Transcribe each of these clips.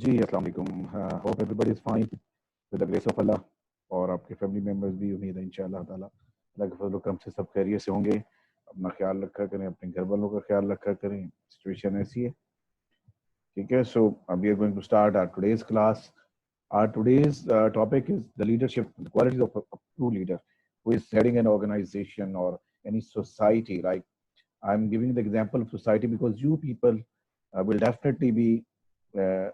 जी अस्सलाम वालेकुम। Hope everybody is fine with the grace of Allah और आपके फैमिली मेम्बर्स भी उम्मीद है इंशाअल्लाह ताला अल्लाह के फजल करम से सब खैरियत से होंगे। अपना ख्याल रखा करें, अपने घर वालों का ख्याल रखा करें। सिचुएशन ऐसी है, ठीक है। So we are going to start our today's class. Our today's topic is the leadership, the qualities of a true leader who is heading an organization or any society. Like I'm giving the example of society because you people will definitely be uh,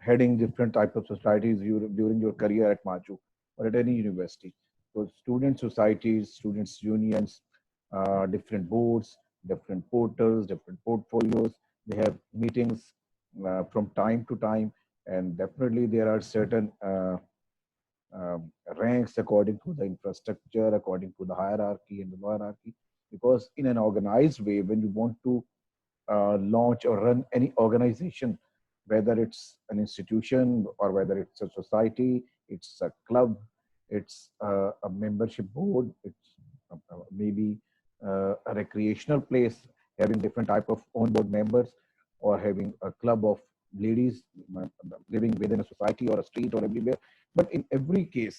heading different types of societies during your career at Maju or at any university. So student societies, students unions, different boards, different portals, different portfolios. They have meetings from time to time, and definitely there are certain ranks according to the infrastructure, according to the hierarchy and the hierarchy. Because in an organized way, when you want to launch or run any organization, whether it's an institution or whether it's a society, it's a club, it's a membership board, it's maybe a recreational place having different type of on board members, or having a club of ladies living within a society or a street or everywhere. But in every case,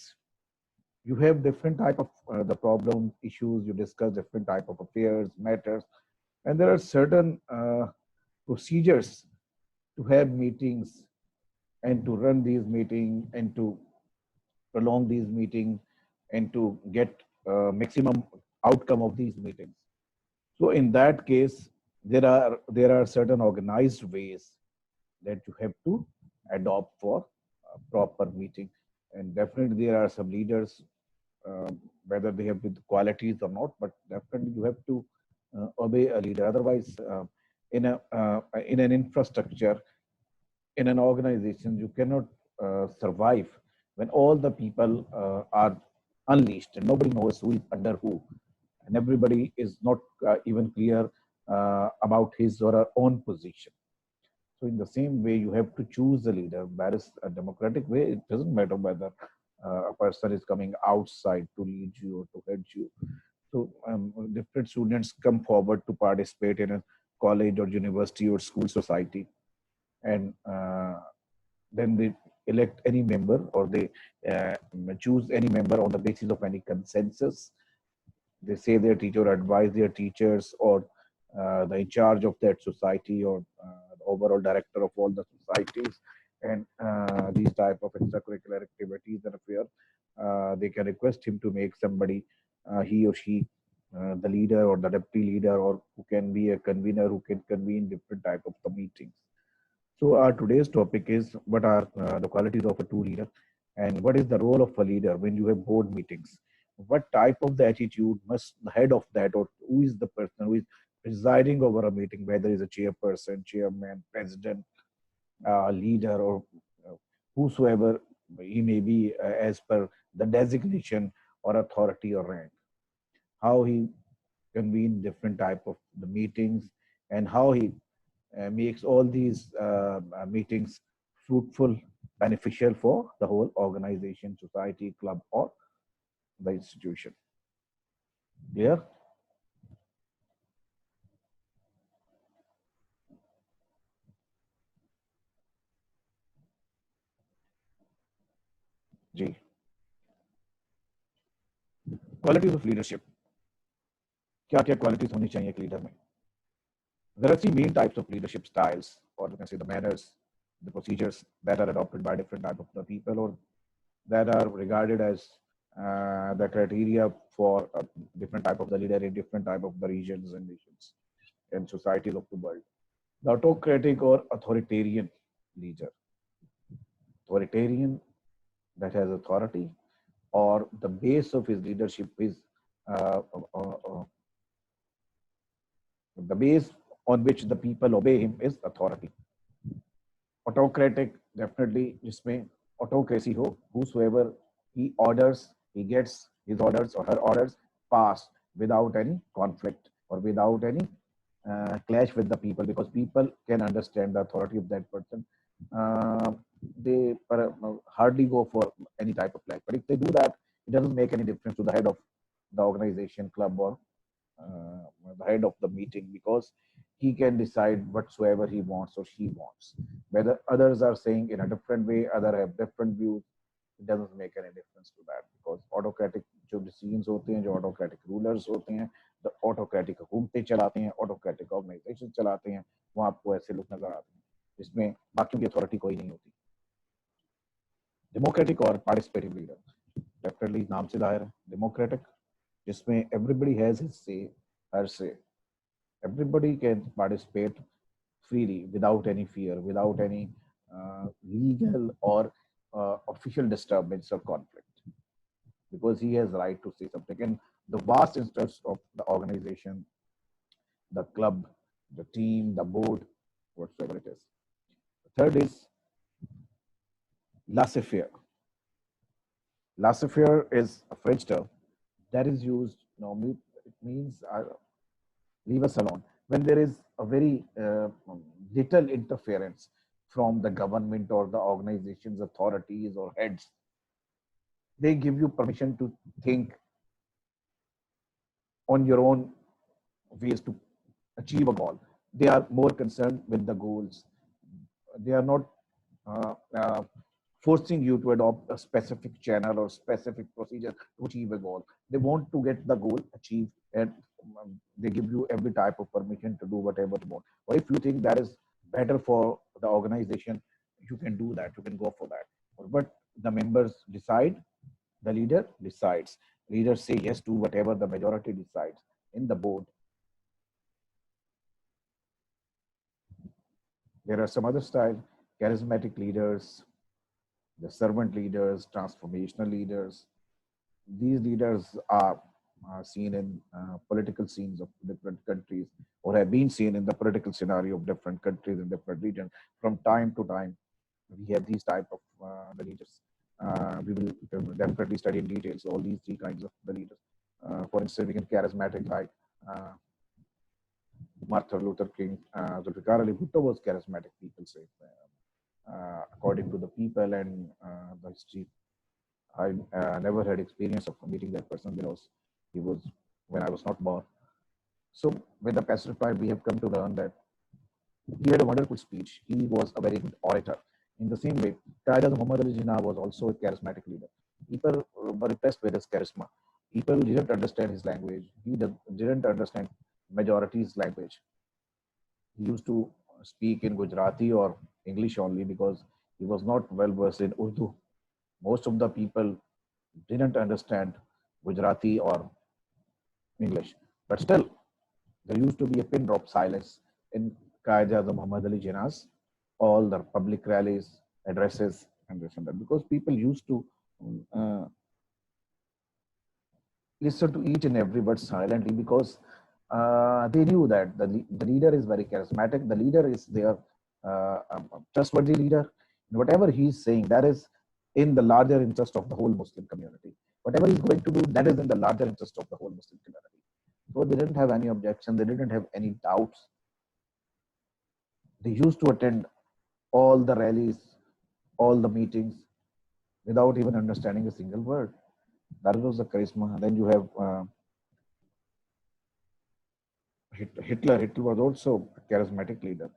you have different type of the problem issues. You discuss different type of affairs matters, and there are certain procedures to have meetings and to run these meetings and to prolong these meetings and to get maximum outcome of these meetings. So in that case, there are certain organized ways that you have to adopt for a proper meeting. And definitely there are some leaders, whether they have the qualities or not, but definitely you have to obey a leader. Otherwise, in an infrastructure, in an organization, you cannot survive when all the people are unleashed and nobody knows who is under who, and everybody is not even clear about his or her own position. So in the same way, you have to choose a leader. That is a democratic way. It doesn't matter whether a person is coming outside to lead you or to head you. So different students come forward to participate in a college or university or school society, and then they elect any member, or they uh, choose any member on the basis of any consensus. They say their teacher or advise their teachers, or the in charge of that society, or the overall director of all the societies, and these type of extracurricular activities and affair. They can request him to make somebody, he or she, the leader or the deputy leader, or who can be a convener, who can convene different type of the meetings. So our today's topic is what are the qualities of a true leader, and what is the role of a leader when you have board meetings. What type of the attitude must the head of that, or who is the person who is presiding over a meeting, whether it's a chairperson, chairman, president, leader, or whosoever he may be, as per the designation or authority or rank. How he convene different type of the meetings, and how he makes all these meetings fruitful, beneficial for the whole organization, society, club, or the institution. Clear? जी. Qualities of leadership. क्या क्या qualities होनी चाहिए एक leader में? There are three main types of leadership styles, or you can say the manners, the procedures that are adopted by different type of the people, or that are regarded as the criteria for different type of the leader in different type of the regions and nations and societies of the world. The autocratic or authoritarian leader. Authoritarian, that has authority, or the base of his leadership is uh, uh, uh, the base on which the people obey him is authority. Autocratic, definitely जिसमें autocracy हो, whosoever he orders, he gets his orders or her orders passed without any conflict or without any clash with the people, because people can understand the authority of that person. Uh, they hardly go for any type of clash. But if they do that, it doesn't make any difference to the head of the organization, club, or the head of the meeting, because he can decide whatsoever he wants or she wants. Whether others are saying in a different way, other have different views, it doesn't make any difference to that, because autocratic जो decisions होते हैं, जो autocratic rulers होते हैं, the autocratic हुकूमतें चलाते हैं, autocratic organization चलाते हैं, वहाँ आपको ऐसे लोग नजर आते हैं जिसमें बाकियों की अथॉरिटी कोई नहीं होती. डेमोक्रेटिक और पार्टिसिपेटिव लीडर, डेफिनेटली नाम से जाहिर है डेमोक्रेटिक, जिसमें everybody has his say, her say. Everybody can participate freely without any fear, without any legal or official disturbance or conflict, because he has right to say something. And the vast interest of the organization, the club, the team, the board, whatsoever it is. The third is laissez-faire. Laissez-faire is a French term that is used normally. It means leave us alone. When there is a very little interference from the government or the organization's authorities or heads, they give you permission to think on your own ways to achieve a goal. They are more concerned with the goals. They are not uh, uh, forcing you to adopt a specific channel or specific procedure to achieve a goal. They want to get the goal achieved, and they give you every type of permission to do whatever you want. Or if you think that is better for the organization, you can do that. You can go for that. But the members decide, the leader decides. Leaders say yes to whatever the majority decides in the board. There are some other styles: charismatic leaders, the servant leaders, transformational leaders. These leaders are seen in political scenes of different countries, or have been seen in the political scenario of different countries and different regions. From time to time, we have these type of the leaders. We will definitely study in details all these three kinds of the leaders. For instance, we can charismatic like uh, Martin Luther King, Zulfikar Ali Bhutto was charismatic, people say. According to the people and the history, I never had experience of meeting that person because he was when I was not born. So with the passage by, we have come to learn that he had a wonderful speech. He was a very good orator. In the same way, Qaeda Muhammad Ali Jinnah was also a charismatic leader. People were impressed with his charisma. People didn't understand his language. He didn't understand majority's language. He used to speak in Gujarati or English only because he was not well versed in Urdu. Most of the people didn't understand Gujarati or English. But still, there used to be a pin drop silence in Qaeda Muhammad Ali Jinnah's all the public rallies, addresses, and this and that, because people used to uh, listen to each and every word silently, because they knew that the leader is very charismatic. The leader is their trustworthy leader. Whatever he's saying, that is in the larger interest of the whole Muslim community. Whatever he's going to do, that is in the larger interest of the whole Muslim community. So they didn't have any objection. They didn't have any doubts. They used to attend all the rallies, all the meetings without even understanding a single word. That was the charisma. Then you have Hitler. Hitler was also a charismatic leader,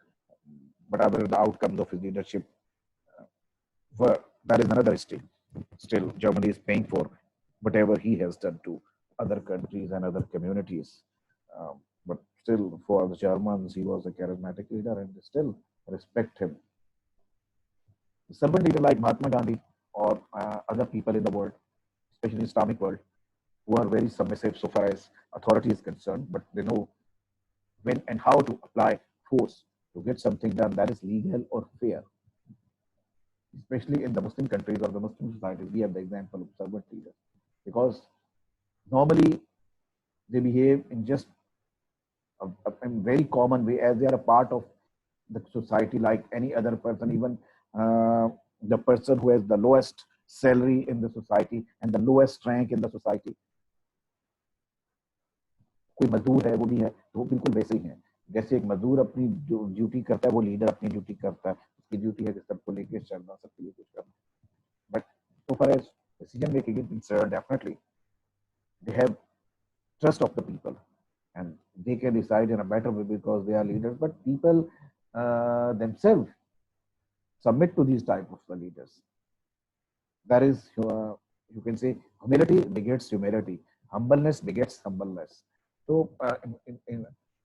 but other the outcomes of his leadership were, that is another history. Still, Germany is paying for whatever he has done to other countries and other communities. But still, for the Germans, he was a charismatic leader, and they still respect him. Servant leader like Mahatma Gandhi or other people in the world, especially Islamic world, who are very submissive so far as authority is concerned, but they know when and how to apply force to get something done that is legal or fair. Especially in the Muslim countries or the Muslim societies, we have the example of servant leaders, because normally they behave in just a very common way, as they are a part of the society like any other person, even the person who has the lowest salary in the society and the lowest rank in the society. कोई मजदूर है वो भी है, तो वो बिल्कुल वैसे ही है. जैसे एक मजदूर अपनी जो ड्यूटी करता है, वो लीडर अपनी ड्यूटी करता है. उसकी ड्यूटी है कि सबको लेके चलना, सबके लिए कुछ करना. But so far as decision making is concerned, definitely they have trust of the people, can decide in a better way because they are leaders, but people themselves submit to these type of the leaders. That is, you can say, humility begets humility, humbleness begets humbleness. So,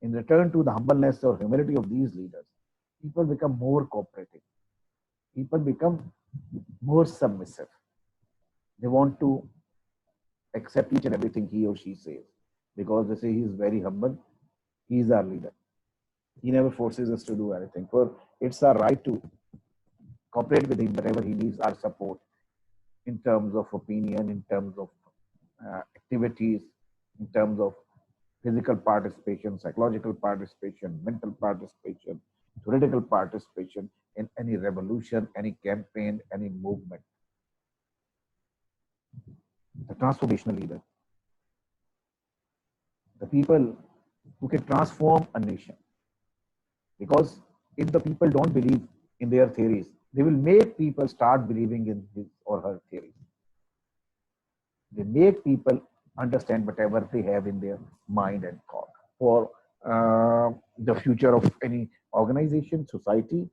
in return to the humbleness or humility of these leaders, people become more cooperative. People become more submissive. They want to accept each and everything he or she says because they say he is very humble. He is our leader. He never forces us to do anything. For it's our right to cooperate with him whenever he needs our support in terms of opinion, in terms of activities, in terms of physical participation, psychological participation, mental participation, theoretical participation in any revolution, any campaign, any movement. The transformational leader, the people who can transform a nation. Because if the people don't believe in their theories, they will make people start believing in his or her theories. They make people understand whatever they have in their mind and thought for the future of any organization, society,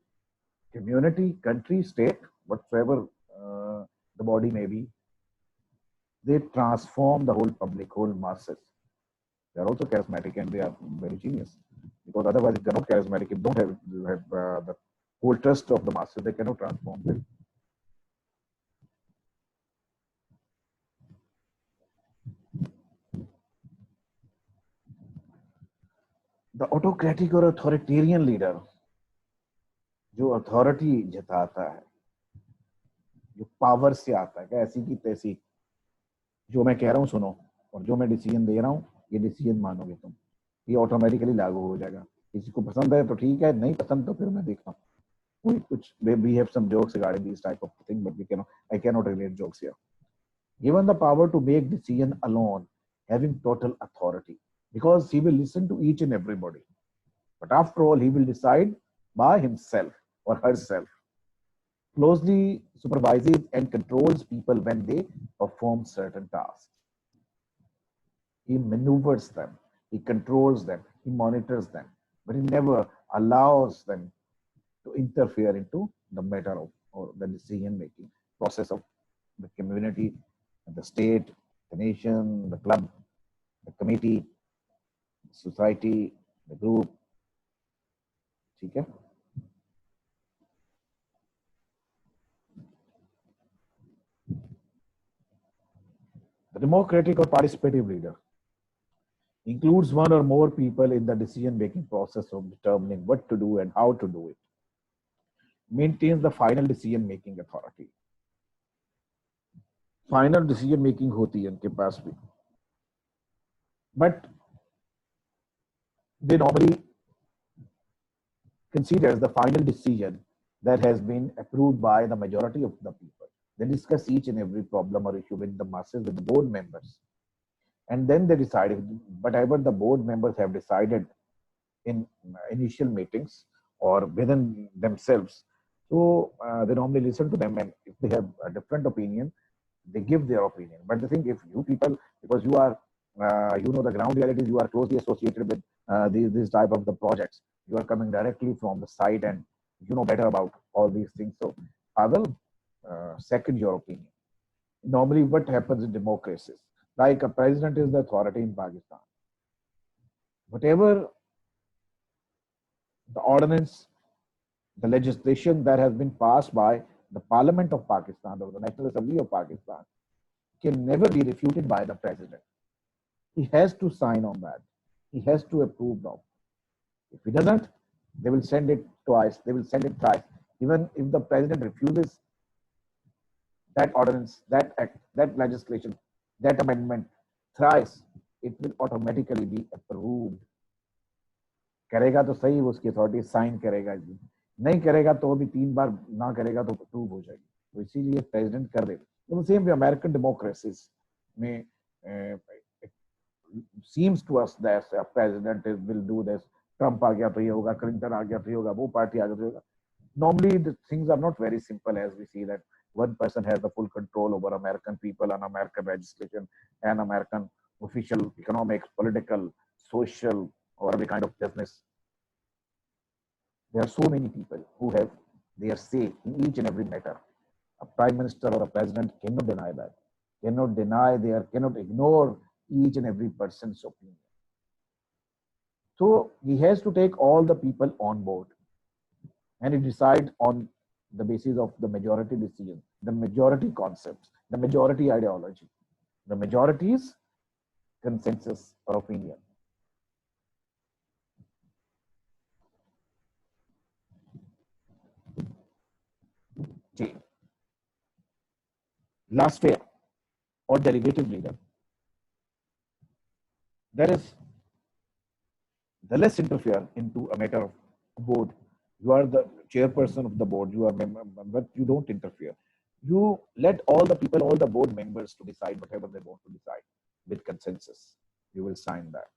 community, country, state, whatsoever the body may be. They transform the whole public, whole masses. They are also charismatic and they are very genius. Because otherwise, if they're not charismatic, if don't have the whole trust of the masses, they cannot transform them. The autocratic or authoritarian leader, जो authority जताता है, जो power से आता है, ऐसी की तैसी, जो मैं कह रहा हूँ सुनो और जो मैं डिसीजन दे रहा हूँ ये डिसीजन मानोगे तुम, ये ऑटोमेटिकली लागू हो जाएगा. किसी को पसंद है तो ठीक है, नहीं पसंद तो फिर मैं देखता हूँ. कुछ we have some jokes regarding these type of thing, but I cannot relate jokes here. Given the power to make decision alone, having total authority, because he will listen to each and everybody. But after all, he will decide by himself or herself, closely supervises and controls people when they perform certain tasks. He maneuvers them, he controls them, he monitors them, but he never allows them to interfere into the matter of or the decision making process of the community, the state, the nation, the club, the committee, the society, the group. ठीक है? The democratic or participative leader includes one or more people in the decision-making process of determining what to do and how to do it. Maintains the final decision-making authority. Final decision-making होती है उनके पास भी. But they normally considers the final decision that has been approved by the majority of the people. They discuss each and every problem or issue with the masses, with the board members. And then they decide whatever the board members have decided in initial meetings or within themselves. So they normally listen to them, and if they have a different opinion, they give their opinion. But the thing, if you people, because you are, you know the ground realities, you are closely associated with these type of the projects. You are coming directly from the site, and you know better about all these things. So I will second your opinion. Normally, what happens in democracies? Like a president is the authority in Pakistan. Whatever the ordinance, the legislation that has been passed by the Parliament of Pakistan or the National Assembly of Pakistan can never be refuted by the president. He has to sign on that. He has to approve of. If he doesn't, they will send it twice. They will send it thrice. Even if the president refuses that ordinance, that act, that legislation, that amendment thrice, it will automatically be approved. करेगा तो सही, उसकी authority sign करेगा, नहीं करेगा तो भी 3 बार ना करेगा तो अप्रूव हो जाएगी. तो इसीलिए प्रेसिडेंट कर देगा. तो सेम वे अमेरिकन डेमोक्रेसीज में seems to us that a president will do this. Trump आ गया तो ये होगा, Clinton आ गया तो ये होगा, वो पार्टी आ गया तो ये होगा. Normally the things are not very simple, as we see that one person has the full control over American people and American legislation and American official economics, political, social, or every kind of business. There are so many people who have their say in each and every matter. A prime minister or a president cannot deny that, cannot ignore each and every person's opinion. So he has to take all the people on board and he decide on the basis of the majority decision, the majority concepts, the majority ideology, the majority's consensus or opinion. Okay. Last fair or delegative leader. There is the less interfere into a matter of board. You are the chairperson of the board. You are member, but you don't interfere. You let all the people, all the board members to decide whatever they want to decide with consensus. You will sign that.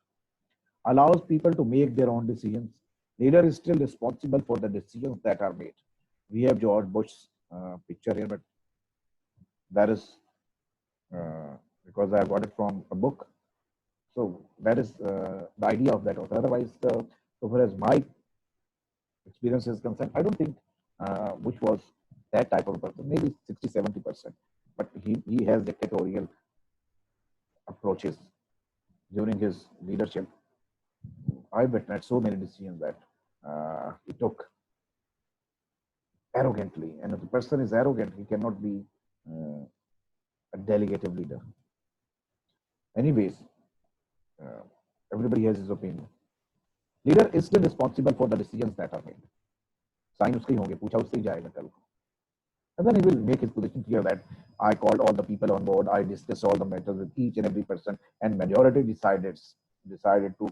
Allows people to make their own decisions. Leader is still responsible for the decisions that are made. We have George Bush's picture here, but that is because I got it from a book. So that is the idea of that author. Otherwise, so far as my experience is concerned, I don't think Bush was that type of person, maybe 60, 70%. But he has dictatorial approaches during his leadership. I witnessed so many decisions that he took arrogantly. And if the person is arrogant, he cannot be a delegative leader. Anyways, uh, everybody has his opinion. Leader is still responsible for the decisions that are made. Sign उसके होंगे, पूछा उससे ही जाएगा कल. And then he will make his position clear that I called all the people on board, I discussed all the matters with each and every person, and majority decided to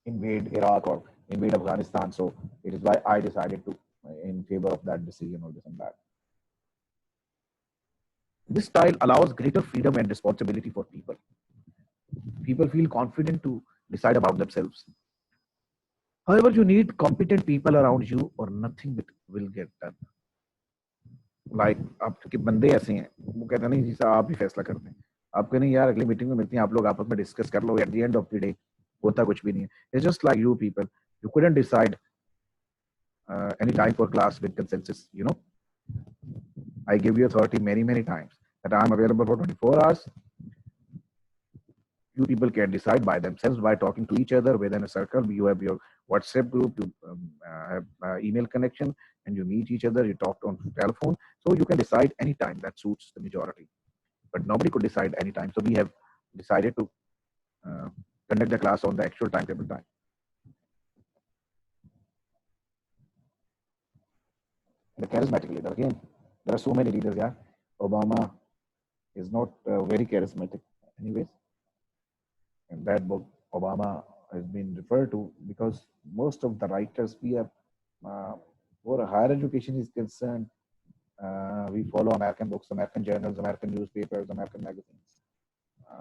invade Iraq or invade Afghanistan. So it is why I decided to in favor of that decision or this and that. This style allows greater freedom and responsibility for people. People feel confident to decide about themselves. However, you need competent people around you or nothing will get done. Like आपके बंदे ऐसे हैं, वो कहते हैं नहीं जी साहब आप ही फैसला करते हैं. आप कहें नहीं यार अगली मीटिंग में मिलते हैं, आप लोग आपस में डिस्कस कर लो. At the end of the day होता कुछ भी नहीं है. It's just like you people. You couldn't decide any time for class with consensus. You know, I give you authority many times that I'm available for 24 hours. You people can decide by themselves by talking to each other within a circle. You have your WhatsApp group, you have email connection, and you meet each other. You talk on telephone, so you can decide any time that suits the majority. But nobody could decide any time, so we have decided to conduct the class on the actual timetable time. The charismatic leader again. There are so many leaders. Yeah, Obama is not very charismatic, anyways. In that book, Obama has been referred to because most of the writers we have, for higher education is concerned, we follow American books, American journals, American newspapers, American magazines,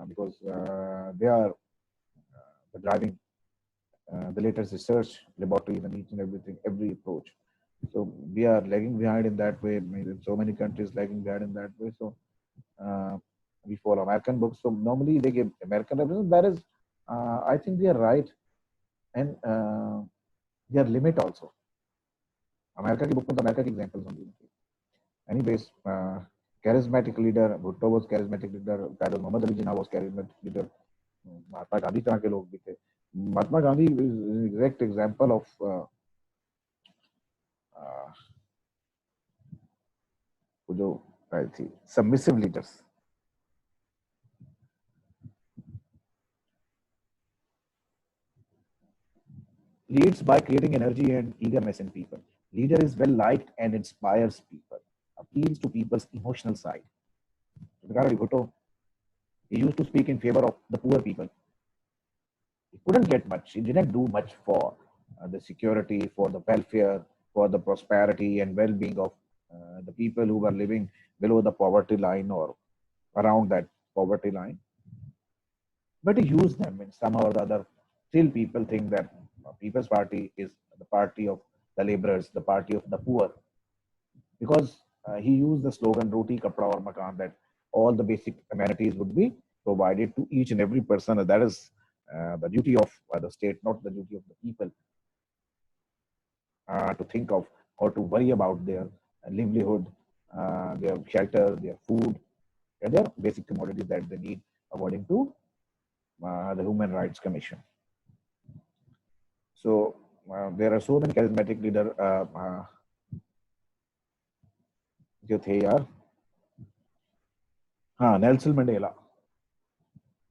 because they are the driving the latest research laboratories and each and everything, every approach. So we are lagging behind in that way. So many countries lagging behind in that way. So we follow American books. So normally they give American references. That is, I think they are right, and their limit also. America की book में तो America की examples होंगी. Anyways, charismatic leader, Bhutto was charismatic leader, Kairos Muhammad Ali Jinnah was charismatic leader, Mahatma Gandhi तरह के लोग भी थे. Mahatma Gandhi is an exact example of जो थी submissive leaders. Leads by creating energy and eagerness in people. Leader is well liked and inspires people, appeals to people's emotional side. Regarding Bhutto, he used to speak in favor of the poor people. He couldn't get much. He didn't do much for the security, for the welfare, for the prosperity and well-being of the people who were living below the poverty line or around that poverty line. But he used them in somehow or the other. Still, people think that People's Party is the party of the laborers, the party of the poor, because he used the slogan "Roti, Kapda, or Makan," that all the basic amenities would be provided to each and every person. And that is the duty of the state, not the duty of the people, to think of or to worry about their livelihood, their shelter, their food, and their basic commodities that they need according to the Human Rights Commission. So there are so many charismatic leaders जो थे यार. हाँ, Nelson Mandela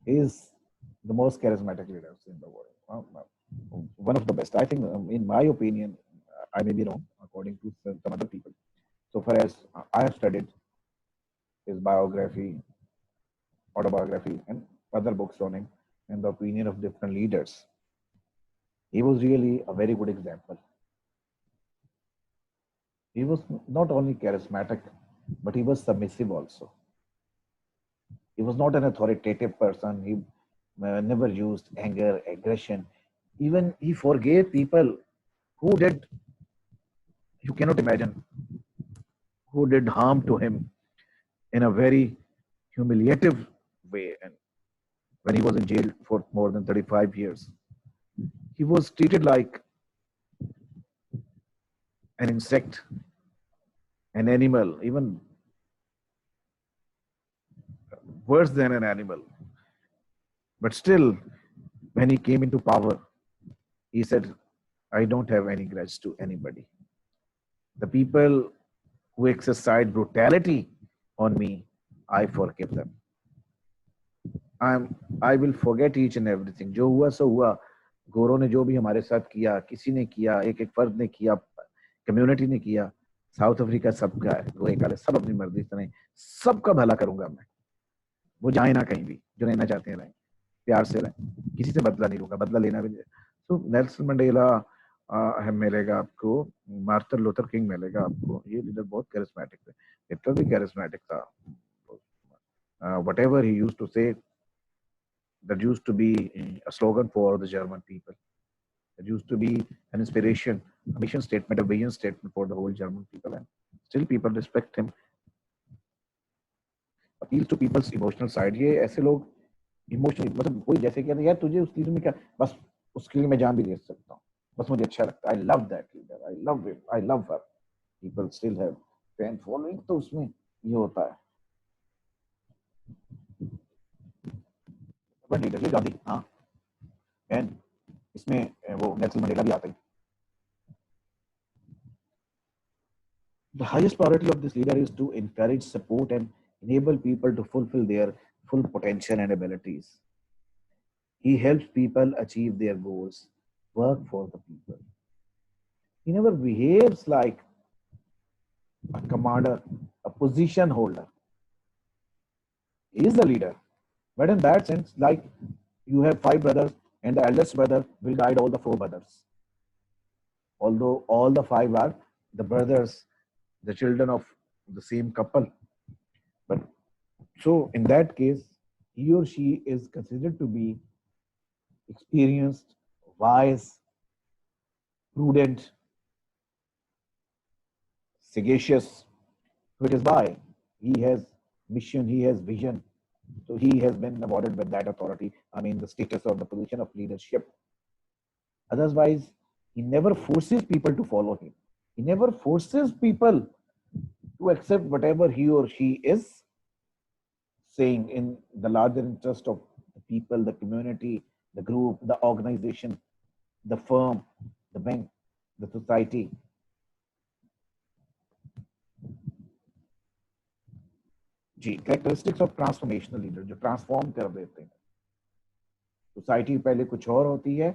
is the most charismatic leaders in the world. One of the best. I think, in my opinion, I may be wrong according to some other people. So far as I have studied his biography, autobiography, and other books on him, and the opinion of different leaders, he was really a very good example. He was not only charismatic, but he was submissive also. He was not an authoritative person. He never used anger, aggression. Even he forgave people who did, you cannot imagine, who did harm to him in a very humiliative way. And when he was in jail for more than 35 years, he was treated like an insect, an animal, even worse than an animal. But still, when he came into power, he said, I don't have any grudge to anybody. The people who exercise brutality on me, I forgive them. I will forget each and everything. जो हुआ सो हुआ. गोरों ने जो भी हमारे साथ किया, किसी ने किया, एक एक फर्द ने किया, कम्युनिटी ने किया. साउथ अफ्रीका सबका है, गोरे काले सब अपनी मर्जी से नहीं, सबका भला करूंगा मैं. वो जाए ना कहीं भी, जो रहना चाहते हैं रहें, प्यार से रहें, किसी से बदला नहीं लूंगा, बदला लेना भी नहीं. तो नेल्सन मंडेला मिलेगा आपको, मार्टिन लूथर किंग मिलेगा आपको. ये लीडर बहुत कैरिस्मेटिक थे. हिटलर भी कैरिस्मेटिक था. Whatever he used to say, that used to be a slogan for the German people. That used to be an inspiration, a mission statement, a vision statement for the whole German people. And still people respect him. Appeals to people's emotional side. ये ऐसे लोग emotional, मतलब कोई जैसे कहते हैं यार तुझे उस चीज में क्या, बस उसके लिए मैं जान भी दे सकता हूँ, बस मुझे अच्छा लगता है. I love that leader, I love him, I love her. People still have fan following. तो उसमें ये होता है. बट लीडर ये गांधी, हाँ, एंड इसमें वो नेल्सन मंडेला भी आते हैं. The highest priority of this leader is to encourage, support, and enable people to fulfill their full potential and abilities. He helps people achieve their goals, work for the people. He never behaves like a commander, a position holder. He is the leader. But in that sense, like you have 5 brothers, and the eldest brother will guide all the 4 brothers. Although all the 5 are the brothers, the children of the same couple. But so in that case, he or she is considered to be experienced, wise, prudent, sagacious, which is why he has mission, he has vision. So he has been awarded with that authority, I mean, the status or the position of leadership. Otherwise, he never forces people to follow him. He never forces people to accept whatever he or she is saying in the larger interest of the people, the community, the group, the organization, the firm, the bank, the society. जी, characteristics of transformational leader, जो transform कर देते हैं. Society पहले कुछ और होती है,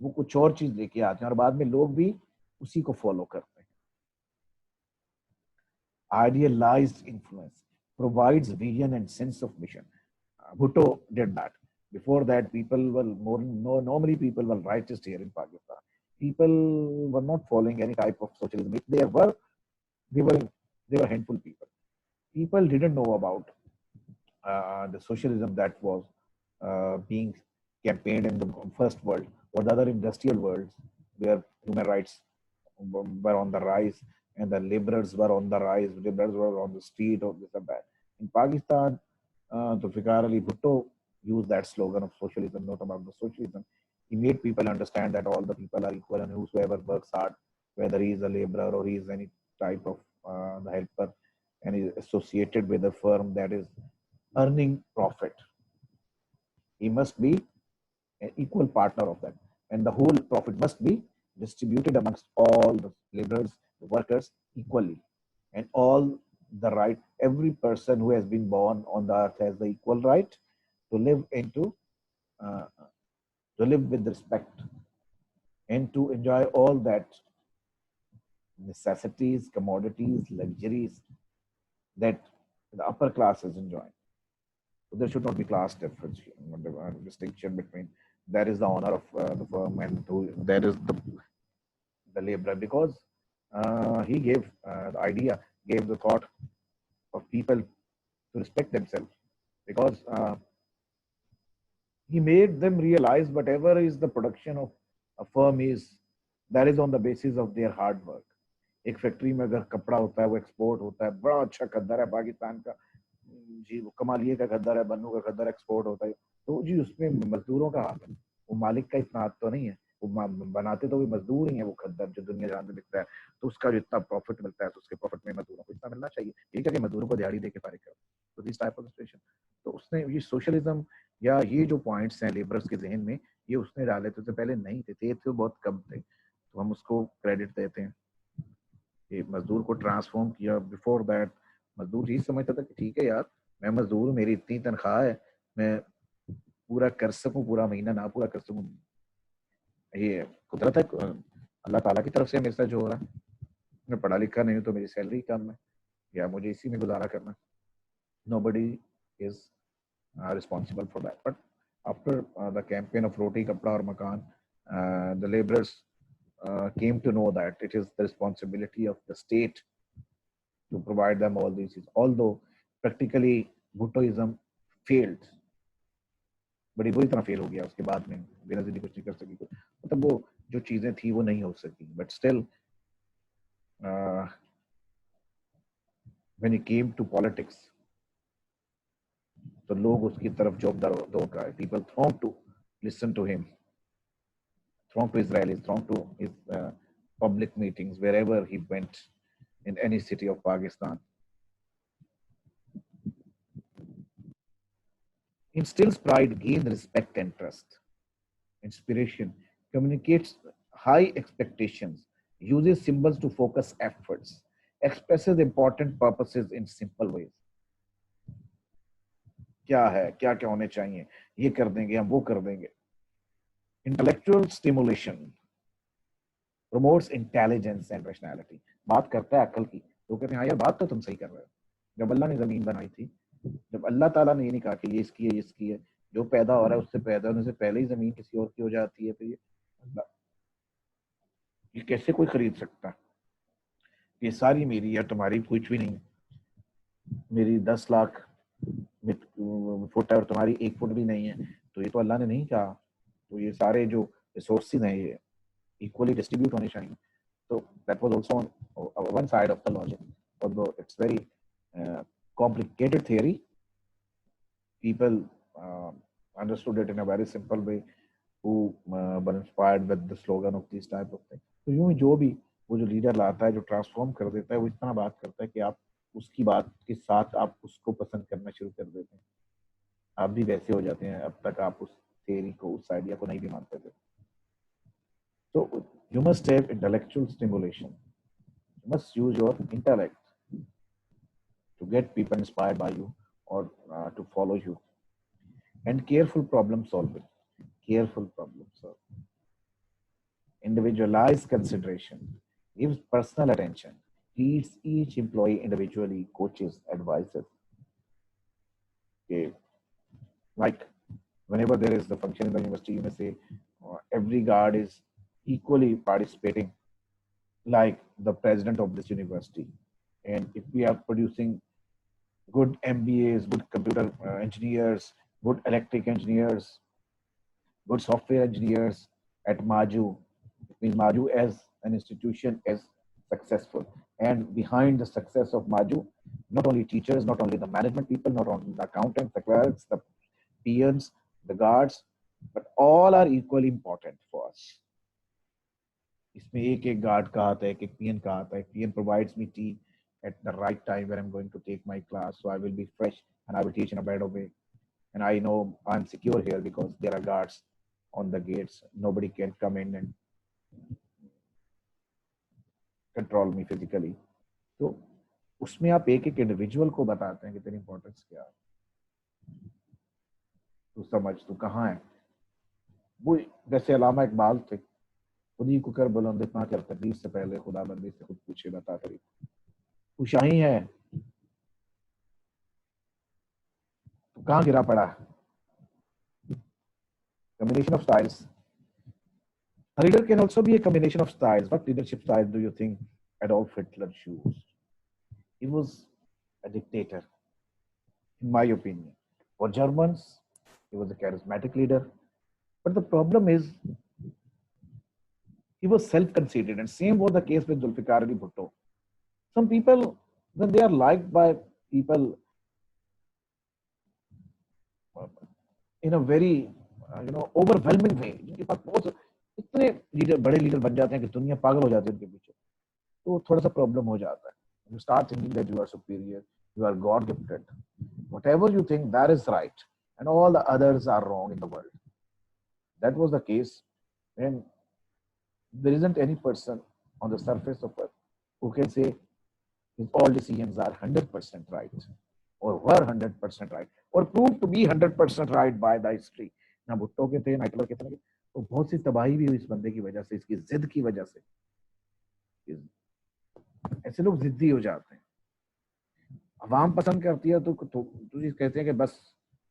वो कुछ और चीज लेके आते हैं और बाद में लोग भी उसी को फॉलो करते हैं. Idealized influence provides vision and sense of mission. Bhutto did that. Before that, people were more, no, normally people were righteous here in Pakistan. People were not following any type of socialism. If they were, they were, they were handful people. People didn't know about the socialism that was being campaigned in the first world or the other industrial worlds where human rights were on the rise and the liberals were on the rise, liberals were on the street or this and that. In Pakistan, Zulfikar Ali Bhutto used that slogan of socialism, not about the socialism. He made people understand that all the people are equal and whosoever works hard, whether he is a laborer or he is any type of the helper and is associated with a firm that is earning profit, he must be an equal partner of that. And the whole profit must be distributed amongst all the laborers, the workers equally. And all the right, every person who has been born on the earth has the equal right to live uh, to live with respect and to enjoy all that necessities, commodities, luxuries that the upper classes enjoy. So there should not be class difference, distinction between that is the honor of the firm and who, that is the laborer, because he gave the idea, gave the thought of people to respect themselves, because he made them realize whatever is the production of a firm is, that is on the basis of their hard work. एक factory में अगर कपड़ा होता है वो export होता है, बड़ा अच्छा खद्दर है पाकिस्तान का जी, वो कमालिए का खद्दर है, बन्नू का खद्दर एक्सपोर्ट होता है, तो जी उसमें मजदूरों का हाथ है, वो मालिक का इतना हाथ तो नहीं है, वो बनाते तो भी मजदूर ही है, वो खद्दर जो दुनिया जहां में बिकता है, तो उसका जो इतना प्रॉफिट मिलता है तो उसके प्रॉफिट में मजदूरों को इतना मिलना चाहिए, ठीक है कि मजदूरों को दिहाड़ी दे के फारिग करो, तो दिस टाइप ऑफ सिचुएशन। तो उसने ये सोशलिज्म या ये जो पॉइंट्स हैं लेबरर्स के जहन में, ये उसने डाले थे, तो पहले नहीं थे तो बहुत कम थे, तो हम उसको क्रेडिट देते हैं कि मजदूर को ट्रांसफॉर्म किया। बिफोर दैट मजदूर यही समझता था कि ठीक है यार, मैं मजदूर हूँ, मेरी इतनी तनख्वाह है, मैं पूरा कर सकूं, पूरा महीना ना पूरा कर सकूं, ये कुदरत है, अल्लाह ताला की तरफ से मेरे साथ जो हो रहा है, मैं पढ़ा लिखा नहीं हूँ तो मेरी सैलरी कम है या मुझे इसी में गुजारा करना, nobody is responsible for that. But after the campaign of Roti, Kapda or Makan, the laborers came to know that it is the responsibility of the state to provide them all these things. Although practically Bhuttoism failed, बड़ी बुरी तरह fail हो गया उसके बाद में, बेनजीरी कुछ नहीं कर सकी, मतलब वो जो चीजें थी वो नहीं हो सकी, but still when he came to politics, तो लोग उसकी तरफ दौड़ आए, people thronged to listen to him, thronged to his rallies, thronged to his public meetings wherever he went in any city of Pakistan. Instills pride, gains respect and trust. Inspiration communicates high expectations, uses symbols to focus efforts, expresses important purposes in simple ways. क्या है, क्या क्या होने चाहिए, ये कर देंगे, हम वो कर देंगे. Intellectual stimulation promotes intelligence and rationality. बात करता है अकल की, तो कहते हैं हाँ यार बात तो तुम सही कर रहे हो. जब अल्लाह ने जमीन बनाई थी, जब अल्लाह ताला ने ये नहीं कहा कि ये इसकी है, ये इसकी है, जो पैदा हो रहा है उससे पैदा होने से पहले ही जमीन किसी और की हो जाती है, फिर ये कैसे कोई खरीद सकता है, ये सारी मेरी है, तुम्हारी कुछ भी नहीं, मेरी 10 लाख फुट है और तुम्हारी 1 फुट भी नहीं है, तो ये तो अल्लाह ने नहीं कहा, तो ये सारे जो रिसोर्सेज हैं ये equally distribute होने चाहिए. So that was also on one side of the logic, although it's very complicated theory. People understood it in a very simple way who were inspired with the slogan of these type of things. तो यूं ही जो भी वो जो leader लाता है, जो transform कर देता है, वो इतना बात करता है कि आप उसकी बात के साथ आप उसको पसंद करना शुरू कर देते हैं, आप भी वैसे हो जाते हैं, अब तक आप उस थियरी को, उस आइडिया को नहीं भी मानते थे. So you must have intellectual stimulation. You must use your intellect to get people inspired by you or to follow you. And careful problem solving. Careful problem solving. Individualized consideration. Gives personal attention. Treats each employee individually. Coaches, advisors. Okay. Like whenever there is the function in the university, you may say every guard is equally participating like the president of this university. And if we are producing good MBAs, good computer engineers, good electric engineers, good software engineers at Maju, it means Maju as an institution is successful. And behind the success of Maju, Not only teachers, not only the management people, not only the accountants, the clerks, the peons, the guards, but all are equally important for us. इसमें एक एक guard का आता है, एक एक PN का आता है. PN provides me tea at the right time when I'm going to take my class, so I will be fresh and I will teach in a better way. And I know I'm secure here because there are guards on the gates. Nobody can come in and control me physically. तो उसमें आप एक एक individual को बताते हैं कि तेरी इंपॉर्टेंस क्या है, तू समझ तू कहाँ है. वो जैसे अलामा इकबाल थे, खुद ही कुकर बुलंद इतना कर तकदीर से पहले खुदा बंदी से खुद पूछे बता करी. तू शाही है तो कहाँ गिरा पड़ा. Combination of styles. A leader can also be a combination of styles. What leadership style do you think Adolf Hitler used? He was a dictator, in my opinion. For Germans, he was a charismatic leader. But the problem is, he was self-conceited, and same was the case with Zulfikar Ali Bhutto. Some people, when they are liked by people in a very, overwhelming way, जिनके पास बहुत इतने leader, बड़े leader बन जाते हैं कि दुनिया पागल हो जाती है उनके पीछे, तो थोड़ा सा प्रॉब्लम हो जाता है. You start thinking that you are superior, you are God gifted. Whatever you think, that is right, and all the others are wrong in the world. That was the case when there isn't any person on the surface of earth who can say his all decisions are 100% right, or were 100% right, or proved to be 100% right by the history. ना भुट्टो के थे, ना Hitler के थे, तो बहुत सी तबाही भी हुई इस बंदे की वजह से, इसकी जिद की वजह से. ऐसे लोग जिद्दी हो जाते हैं. अवाम पसंद करती है तो कहते हैं कि बस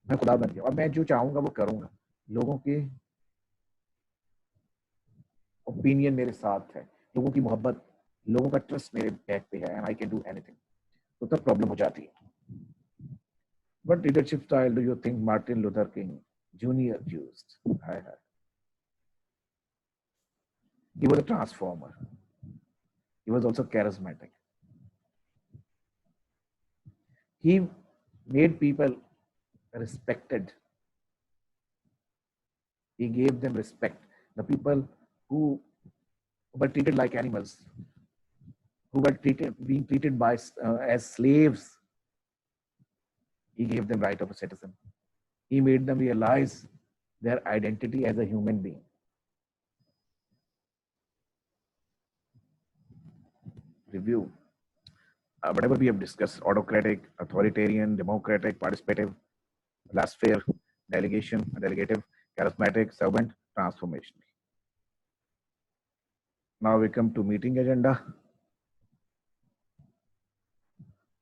मैं खुदा बन गया और मैं जो चाहूंगा वो करूंगा. लोगों के ओपिनियन मेरे साथ है, लोगों की मोहब्बत, लोगों का ट्रस्ट मेरे बैक पे है, and I can do anything. तो तब प्रॉब्लम हो जाती है. What leadership style do you think Martin Luther King Jr. used? He was a transformer. He was also charismatic. He made people respected. He gave them respect. The people who were treated like animals, who were being treated by as slaves, he gave them right of a citizen. He made them realize their identity as a human being. Review. Whatever we have discussed: autocratic, authoritarian, democratic, participative, laissez-faire, delegation, delegative, charismatic, servant, transformational. Now we come to meeting agenda.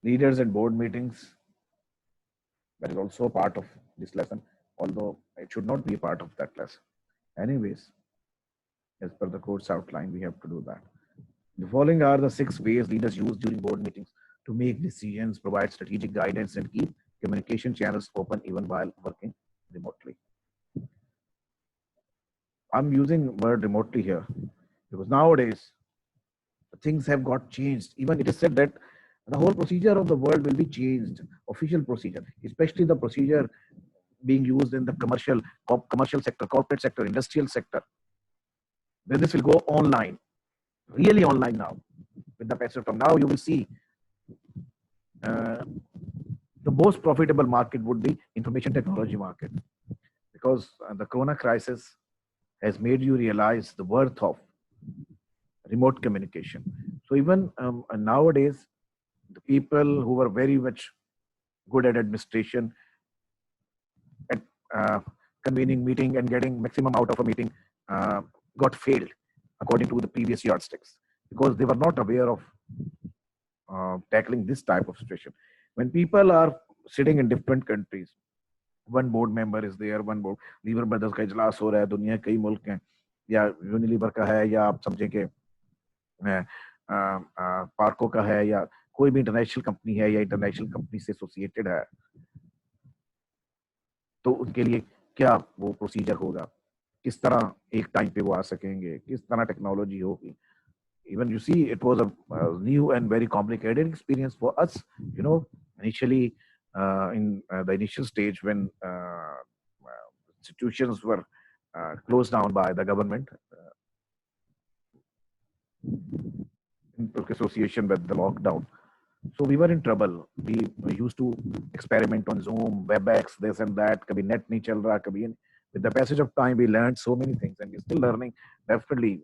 Leaders and board meetings. That is also a part of this lesson, although it should not be a part of that lesson. Anyways, as per the course outline, we have to do that. The following are the 6 ways leaders use during board meetings to make decisions, provide strategic guidance, and keep communication channels open even while working remotely. I'm using word remotely here because nowadays things have got changed. Even it is said that the whole procedure of the world will be changed, official procedure, especially the procedure being used in the commercial sector, corporate sector, industrial sector. Business will go online, really online now. With the passage of time, now you will see the most profitable market would be information technology market, because the corona crisis has made you realize the worth of remote communication. So even nowadays, the people who were very much good at administration, at convening meeting and getting maximum out of a meeting, got failed according to the previous yardsticks, because they were not aware of tackling this type of situation. When people are sitting in different countries, one board member is there, one board, liver brothers का इजलास हो रहा है, दुनिया कई मुल्क हैं, या यूनिलीवर का है, या आप समझे कि पार्को का है, या कोई भी इंटरनेशनल कंपनी है या इंटरनेशनल कंपनी से एसोसिएटेड है, तो उनके लिए क्या वो प्रोसीजर होगा, किस तरह एक टाइम पे वो आ सकेंगे, किस तरह टेक्नोलॉजी होगी. even you see, it was a new and very complicated experience for us. Initially, in the initial stage when institutions were closed down by the government in association with the lockdown. So we were in trouble. We used to experiment on Zoom, WebEx, this and that. कभी net नहीं चल रहा, कभी with the passage of time we learned so many things and we're still learning. Definitely,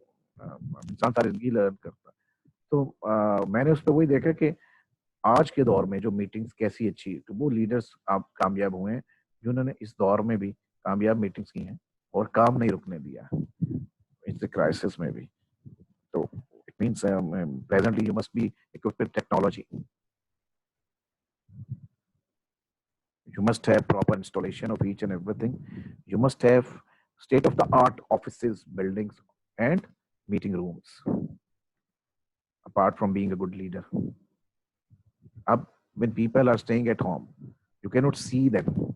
इंसान सारी जिंदगी learn करता है. तो मैंने उस पर वही देखा कि आज के दौर में जो मीटिंग्स कैसी अच्छी, तो वो लीडर्स आप कामयाब हुए हैं जिन्होंने इस दौर में भी कामयाब मीटिंग्स की हैं और काम नहीं रुकने दिया इस क्राइसिस में भी. तो it means presently you must be equipped with technology. You must have proper installation of each and everything. You must have state of the art offices, buildings, and meeting rooms. Apart from being a good leader, when people are staying at home, you cannot see them.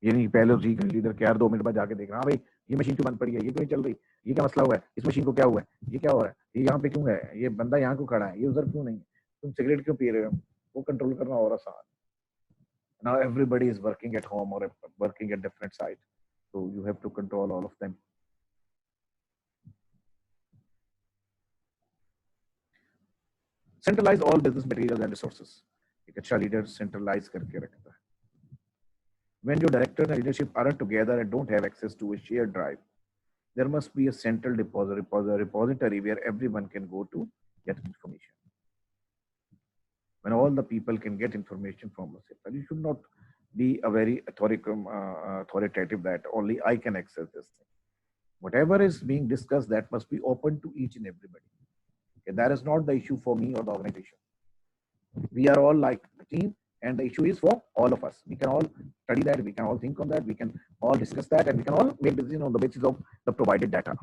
ये नहीं पहले leader क्या 2 minute बाद जाके देख रहा, हाँ भाई ये मशीन क्यों बंद पड़ी है, ये क्यों नहीं चल रही, ये क्या मसला हुआ है, इस मशीन को क्या हुआ है, ये क्या हो रहा है, ये यहाँ पे क्यों है, ये बंदा यहाँ क्यों खड़ा है, ये उधर क्यों नहीं, तुम सिगरेट क्यों पी रहे हो, वो कंट्रोल करना और आसान. Now everybody is working at home or working at different sites, so you have to control all of them. Centralize all business materials and resources. एक अच्छा लीडर centralize करके रखता है. When your directors and leadership aren't together and don't have access to a shared drive, there must be a central repository where everyone can go to get information. When all the people can get information from the center, you should not be a very authoritative that only I can access this thing. Whatever is being discussed, that must be open to each and everybody. Okay, that is not the issue for me or the organization. We are all like a team, and the issue is for all of us. We can all study that, we can all think on that, we can all discuss that, and we can all make decisions on the basis of the provided data.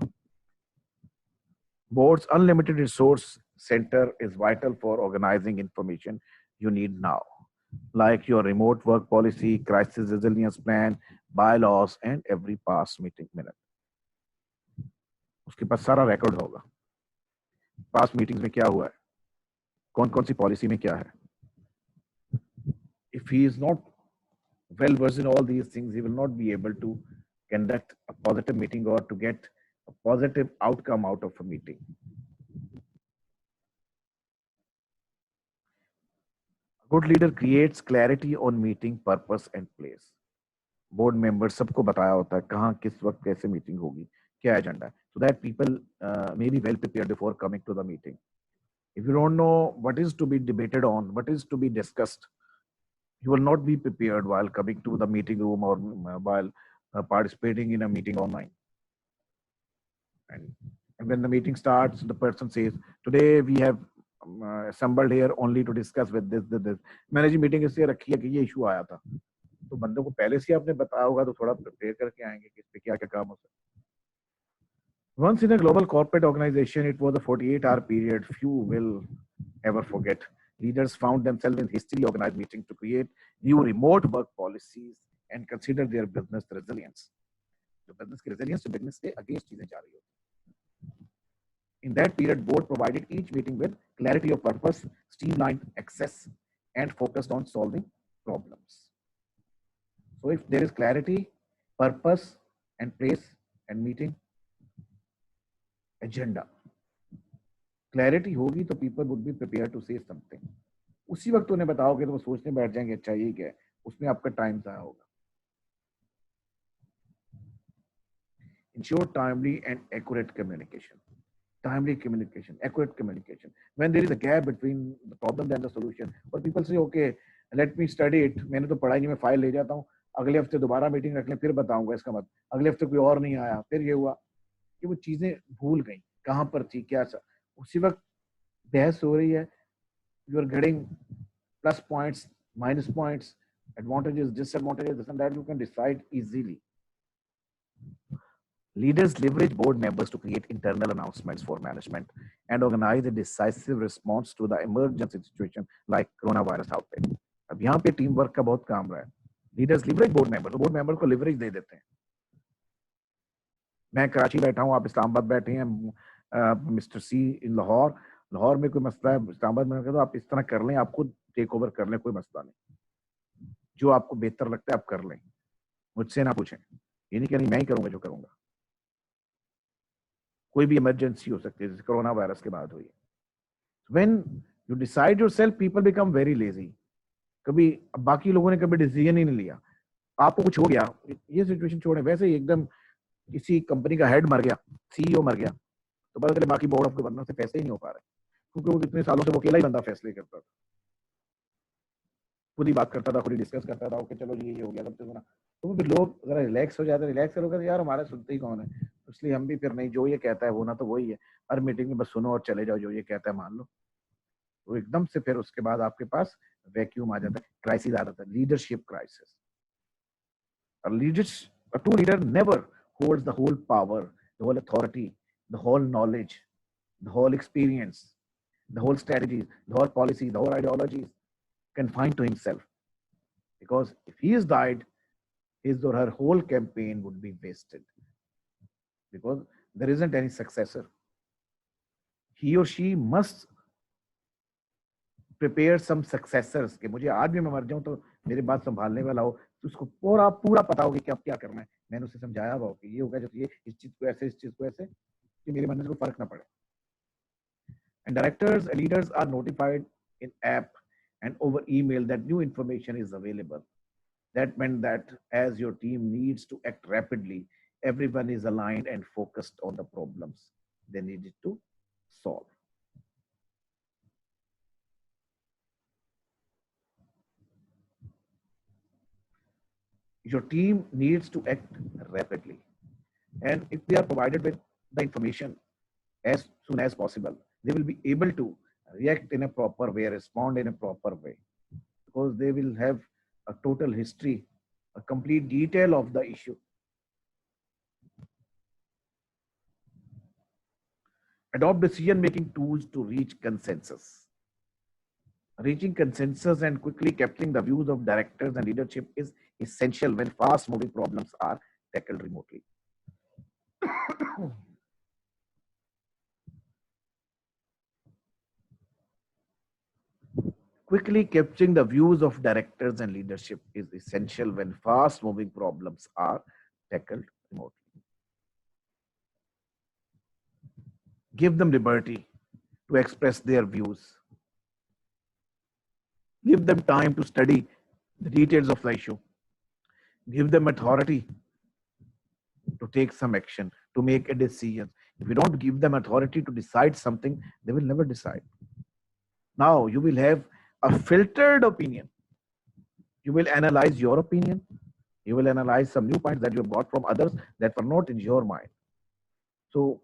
Board's unlimited resource center is vital for organizing information you need now, like your remote work policy, crisis resilience plan, bylaws, and every past meeting minute. उसके पास सारा record होगा. Past meetings में क्या हुआ है, कौन-कौन सी policy में क्या है. If he is not well versed in all these things, he will not be able to conduct a positive meeting or to get a positive outcome out of a meeting. A good leader creates clarity on meeting purpose and place. Board members सबको बताया होता है कहाँ किस वक्त कैसे meeting होगी, क्या एजेंडा है, so that people may be well prepared before coming to the meeting. If you don't know what is to be debated on, what is to be discussed, you will not be prepared while coming to the meeting room or while participating in a meeting online. And when the meeting starts, the person says, today we have assembled here only to discuss with this. मैंने जी meeting इसलिए रखी है कि ये issue आया था. तो बंदों को पहले से आपने बताया होगा तो थोड़ा प्रिपेयर करके आएंगे कि इस पे क्या क्या काम हो सकता है. Once in a global corporate organization, it was a 48-hour period few will ever forget. Leaders found themselves in hastily organized meetings to create new remote work policies and consider their business resilience. The business resilience to business के against चीजें जा रही होती. In that period, board provided each meeting with clarity of purpose, streamlined access, and focused on solving problems. So if there is clarity, purpose, and place and meeting, agenda, clarity होगी तो people would be prepared to say something. उसी वक्त उन्हें बताओगे तो वो सोचने बैठ जाएंगे अच्छा ये क्या है, उसमें आपका टाइम ज़ाया होगा. Ensure timely and accurate communication. Timely communication, accurate communication. When there is a gap between the problem and the solution, or people say, okay, let me study it. मैंने तो पढ़ाई नहीं, मैं फाइल ले जाता हूँ, अगले हफ्ते दोबारा मीटिंग रख लें, फिर बताऊंगा. इसका मतलब अगले हफ्ते कोई और नहीं आया, फिर ये हुआ कि वो चीजें भूल गई, कहाँ पर थी, क्या था. उसी वक्त बहस हो रही है. You are getting plus points, minus points, advantages, disadvantages, this and that. You can decide easily. Leaders leverage board members to create internal announcements for management and organize a decisive response to the emergency situation like coronavirus outbreak. अब यहाँ पे team work का बहुत काम रहा है. Leaders leverage board members, board members को leverage दे देते हैं. मैं कराची बैठा हूँ, आप इस्लामाबाद बैठे हैं, मिस्टर सी इन लाहौर, लाहौर में कोई मसला है, इस्लामाबाद में तो आप इस तरह कर लें, आप खुद टेक ओवर कर लें, कोई मसला नहीं, जो आपको बेहतर लगता है आप कर लें, मुझसे ना पूछें। ये नहीं कहनी मैं ही करूंगा जो करूंगा। कोई भी इमरजेंसी हो सकती है, जैसे कोरोना वायरस के बाद हुई। When you decide yourself, people become very lazy. कभी बाकी लोगों ने कभी डिसीजन ही नहीं लिया, आपको कुछ हो गया, ये सिचुएशन छोड़े, वैसे ही एकदम किसी कंपनी का हेड मर गया, सीईओ मर गया, तो पता चले बाकी बोर्ड ऑफ गवर्नर से फैसले ही नहीं हो पा रहे, क्योंकि वो इतने सालों से वो अकेला ही बंदा फैसले करता था, खुद ही बात करता था, खुद ही डिस्कस करता था, ओके चलो ये हो गया, सबसे सुना। तो फिर लोग जरा रिलैक्स हो जाते, रिलैक्स करोगे तो यार हमारा सुनते ही कौन है, तो इसलिए हम भी फिर नहीं, जो ये कहता है वो ना तो वही है, हर मीटिंग में बस सुनो और चले जाओ, जो ये कहता है मान लो। तो एकदम से फिर उसके बाद आपके पास वैक्यूम आ जाता है, क्राइसिस आ जाता है, leadership crisis. A true leader never holds the whole power, the whole authority, the whole knowledge, the whole experience, the whole strategies, the whole policy, the whole ideologies confined to himself. Because if he has died, his or her whole campaign would be wasted. Because there isn't any successor. He or she must prepare some successors कि मुझे आज भी मैं मर जाऊं तो मेरे बाद संभालने वाला हो, तो उसको पूरा पूरा पता होगा कि अब क्या करना है, मैंने उसे समझाया हुआ हो कि ये होगा, जब ये इस चीज को ऐसे, इस चीज को ऐसे, कि मेरे मरने से कोई फर्क ना पड़े। And directors and leaders are notified in app and over email that new information is available. That meant that as your team needs to act rapidly, everyone is aligned and focused on the problems they needed to solve. Your team needs to act rapidly. And if they are provided with the information as soon as possible, they will be able to react in a proper way, respond in a proper way, because they will have a total history, a complete detail of the issue. Adopt decision making tools to reach consensus. Reaching consensus and quickly capturing the views of directors and leadership is essential when fast moving problems are tackled remotely. Quickly capturing the views of directors and leadership is essential when fast moving problems are tackled remotely. Give them liberty to express their views. Give them time to study the details of the issue. Give them authority to take some action, to make a decision. If you don't give them authority to decide something, they will never decide. Now you will have a filtered opinion. You will analyze your opinion. You will analyze some new points that you have got from others that were not in your mind. So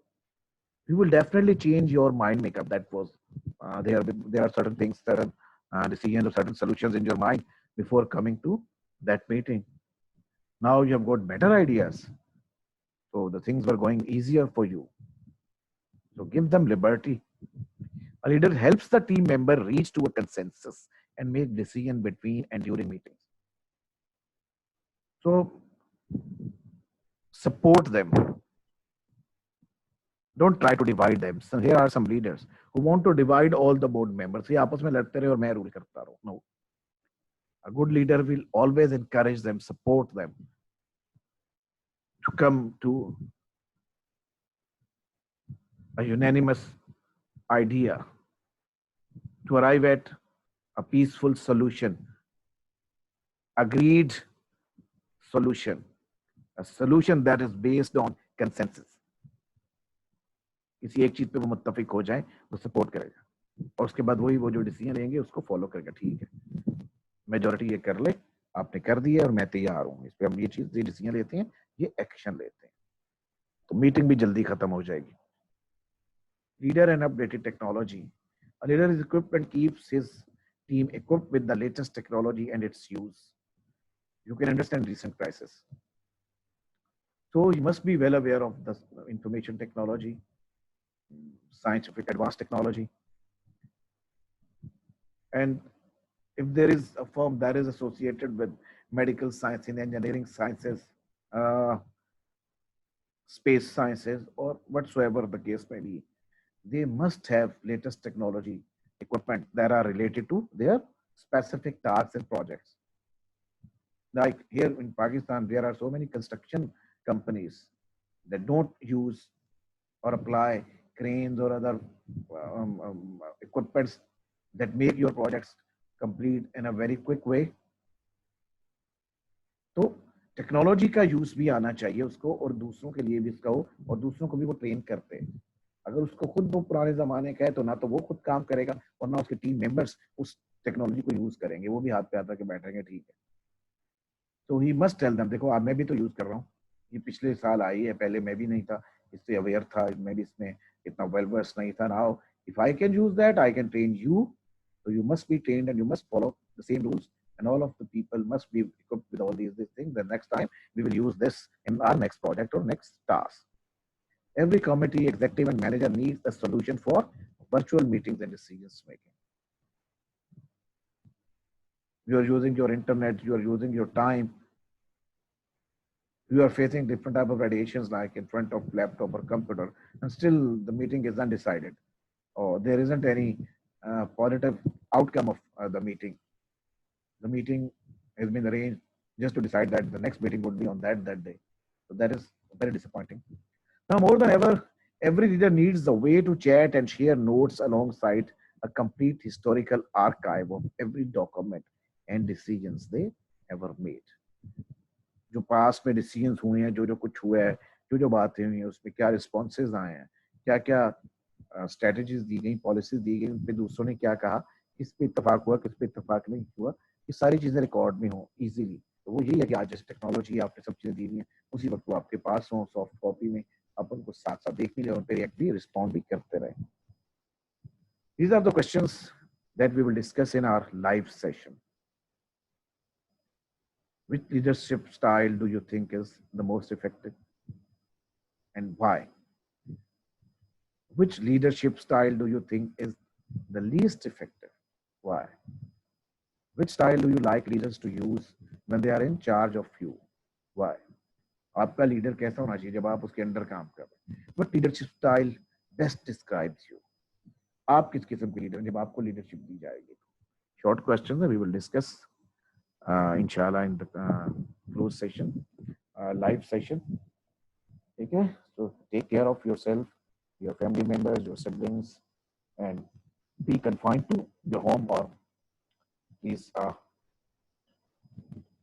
you will definitely change your mind makeup. That was there are certain things, certain decisions, or certain solutions in your mind before coming to that meeting. Now you have got better ideas, so the things were going easier for you. So give them liberty. A leader helps the team member reach to a consensus and make decision between and during meetings. So support them. Don't try to divide them. So here are some leaders who want to divide all the board members. ये आपस में लड़ते रहे और मैं rule करता रहूं. No. A good leader will always encourage them, support them to come to a unanimous idea, to arrive at a peaceful solution, agreed solution, a solution that is based on consensus. किसी एक चीज पे वो मुत्तफिक हो जाए, वो support करेगा और उसके बाद वही वो जो डिसीजन लेंगे उसको फॉलो करेगा। ठीक है, मेजोरिटी ये कर ले, आपने कर दिया और मैं तैयार हूँ, इस पे हम ये चीज ये डिसीजन लेते हैं, ये एक्शन लेते हैं, तो मीटिंग भी जल्दी खत्म हो जाएगी। Leader and updated technology. A leader is equipped and keeps his team equipped with the latest technology and its use. You can understand recent crisis. So you must be well aware of the information technology, scientific advanced technology. And if there is a firm that is associated with medical science and engineering sciences, uh, space sciences, or whatsoever the case may be, they must have latest technology equipment that are related to their specific tasks and projects. Like here in Pakistan, there are so many construction companies that don't use or apply cranes or other equipments that make your projects complete in a very quick way. तो technology का use भी आना चाहिए उसको, और दूसरों के लिए भी इसका हो, और दूसरों को भी वो ट्रेन करते हैं। अगर उसको खुद वो पुराने जमाने का है तो ना तो वो खुद काम करेगा और ना उसके टीम मेंबर्स उस टेक्नोलॉजी को यूज करेंगे, वो भी हाथ पे हाथ रख के बैठेंगे, ठीक है। तो ही मस्ट टेल देम, देखो अब मैं भी तो यूज कर रहा हूँ, ये पिछले साल आई है, पहले मैं भी नहीं था, इससे अवेयर था, मैं भी इसमें इतना वेल वर्स नहीं था। Now if I can use that I can train you, so you must be trained and you must follow the same rules, and all of the people must be equipped with all these things. The next time we will use this in our next project or next task. Every committee, executive, and manager needs a solution for virtual meetings and decisions making. You are using your internet, you are using your time, you are facing different type of radiations like in front of laptop or computer, and still the meeting is undecided, or there isn't any positive outcome of the meeting. The meeting has been arranged just to decide that the next meeting would be on that day. So that is very disappointing. Now more than ever, every leader needs a way to chat and share notes alongside a complete historical archive of every document and decisions they ever made. जो पास में decisions हुए हैं, जो जो कुछ हुआ है, जो जो बातें हुई हैं, उसमें क्या रिस्पॉन्सेज आए हैं, क्या क्या स्ट्रेटजीज दी गई, पॉलिसीज दी गई, उन पे दूसरों ने क्या कहा, किस पे इत्तेफाक हुआ, किस पे इत्तेफाक नहीं हुआ, ये सारी चीजें रिकॉर्ड में हो इजीली। तो वो यही है कि आज जैसे टेक्नोलॉजी आपने सब चीजें दी हुई हैं, उसी वक्त वो आपके पास हो सॉफ्ट कॉपी में, आप उनको साथ साथ देख भी ले और रिएक्ट भी, रिस्पॉन्ड भी करते रहे। These are the questions that we will discuss in our live session. Which leadership style do you think is the most effective and why? Which leadership style do you think is the least effective? Why? Which style do you like leaders to use when they are in charge of you? Why? आपका leader कैसा होना चाहिए जब आप उसके under काम कर रहे हैं? What leadership style best describes you? आप किस किस्म के लीडर जब आपको लीडरशिप दी जाएगी? Short questions we will discuss inshallah in the closed session, live session. Okay, so take care of yourself, your family members, your siblings, and be confined to your home, or please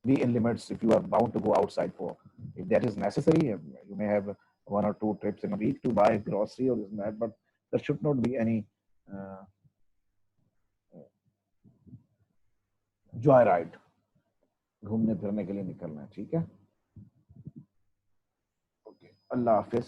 be in limits if you are bound to go outside for. If that is necessary, you may have 1 or 2 trips in a week to buy grocery or this and that, but there should not be any uh, joyride. घूमने फिरने के लिए निकलना है, ठीक है? Okay, अल्लाह हाफिज।